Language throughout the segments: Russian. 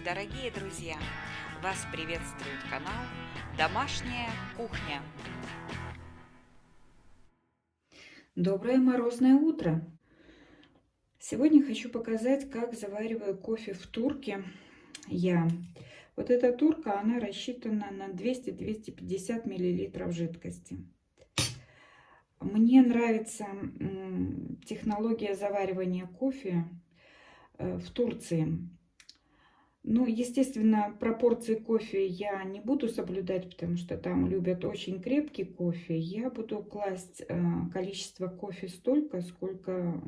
Дорогие друзья! Вас приветствует канал Домашняя кухня. Доброе морозное утро! Сегодня хочу показать, как завариваю кофе в турке я. Вот эта турка, она рассчитана на 200-250 миллилитров жидкости. Мне нравится технология заваривания кофе в Турции. Ну, естественно, пропорции кофе я не буду соблюдать, потому что там любят очень крепкий кофе. Я буду класть количество кофе столько, сколько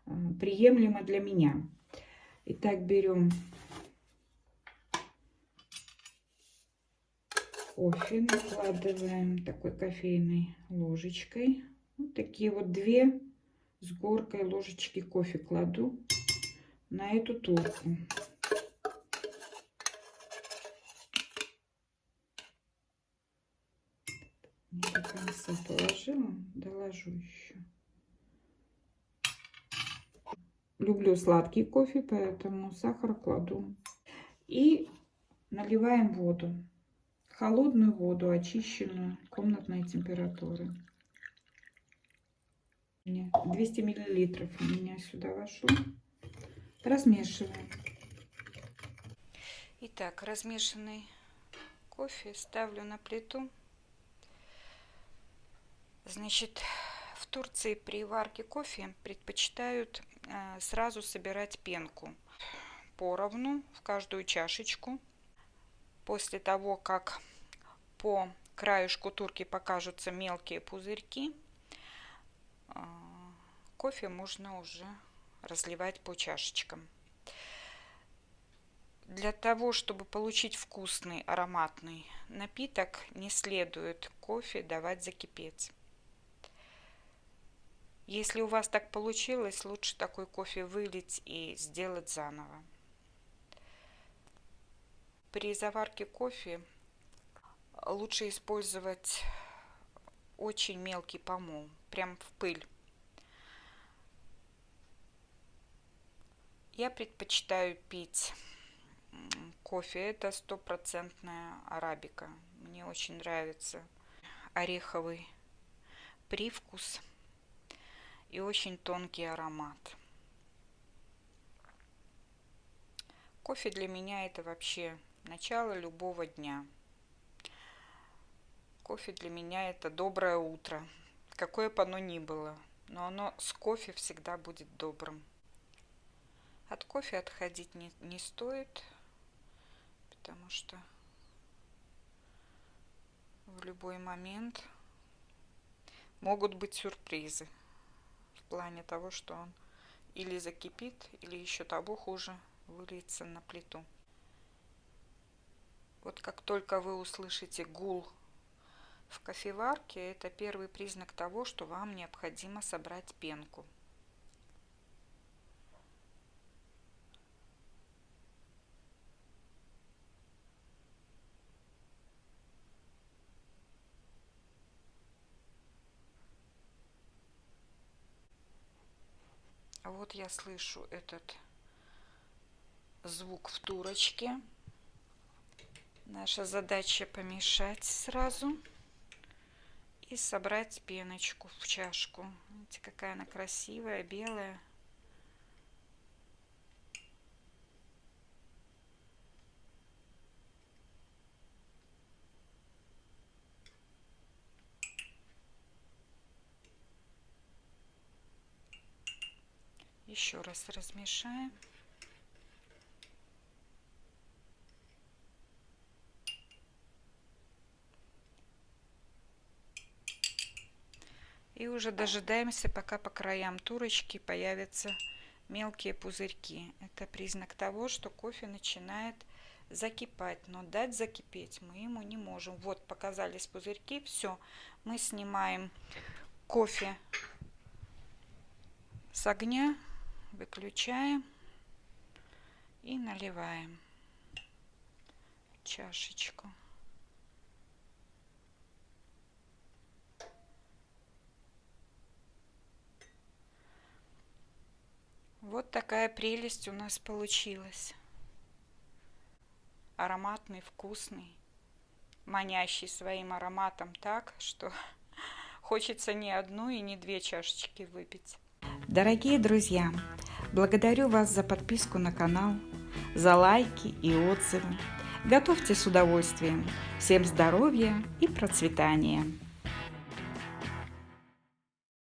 приемлемо для меня. Итак, берем кофе, накладываем такой кофейной ложечкой. Вот такие вот 2 с горкой ложечки кофе кладу на эту турку. Не до конца положила, доложу еще. Люблю сладкий кофе, поэтому сахар кладу. И наливаем воду. Холодную воду, очищенную, комнатной температуры. 200 миллилитров у меня сюда вошло. Размешиваем. Итак, размешанный кофе ставлю на плиту. Значит, в Турции при варке кофе предпочитают сразу собирать пенку поровну в каждую чашечку. После того, как по краюшку турки покажутся мелкие пузырьки, кофе можно уже разливать по чашечкам. Для того, чтобы получить вкусный ароматный напиток, не следует кофе давать закипеть. Если у вас так получилось, лучше такой кофе вылить и сделать заново. При заварке кофе лучше использовать очень мелкий помол, прям в пыль. Я предпочитаю пить кофе, это 100% арабика. Мне очень нравится ореховый привкус и очень тонкий аромат. Кофе для меня это вообще начало любого дня. Кофе для меня это доброе утро, какое бы оно ни было, но оно с кофе всегда будет добрым. От кофе отходить не стоит, потому что в любой момент могут быть сюрпризы в плане того, что он или закипит, или еще того хуже, выльется на плиту. Вот как только вы услышите гул в кофеварке, это первый признак того, что вам необходимо собрать пенку. Вот я слышу этот звук в турочке. Наша задача помешать сразу и собрать пеночку в чашку. Видите, какая она красивая, белая. Еще раз размешаем. И уже дожидаемся, пока по краям турочки появятся мелкие пузырьки. Это признак того, что кофе начинает закипать. Но дать закипеть мы ему не можем. Вот показались пузырьки. Все, мы снимаем кофе с огня, выключаем и наливаем в чашечку. Вот такая прелесть у нас получилась. ароматный, вкусный, манящий своим ароматом так, что хочется не одну и не две чашечки выпить. Дорогие друзья, благодарю вас за подписку на канал, за лайки и отзывы. Готовьте с удовольствием. Всем здоровья и процветания!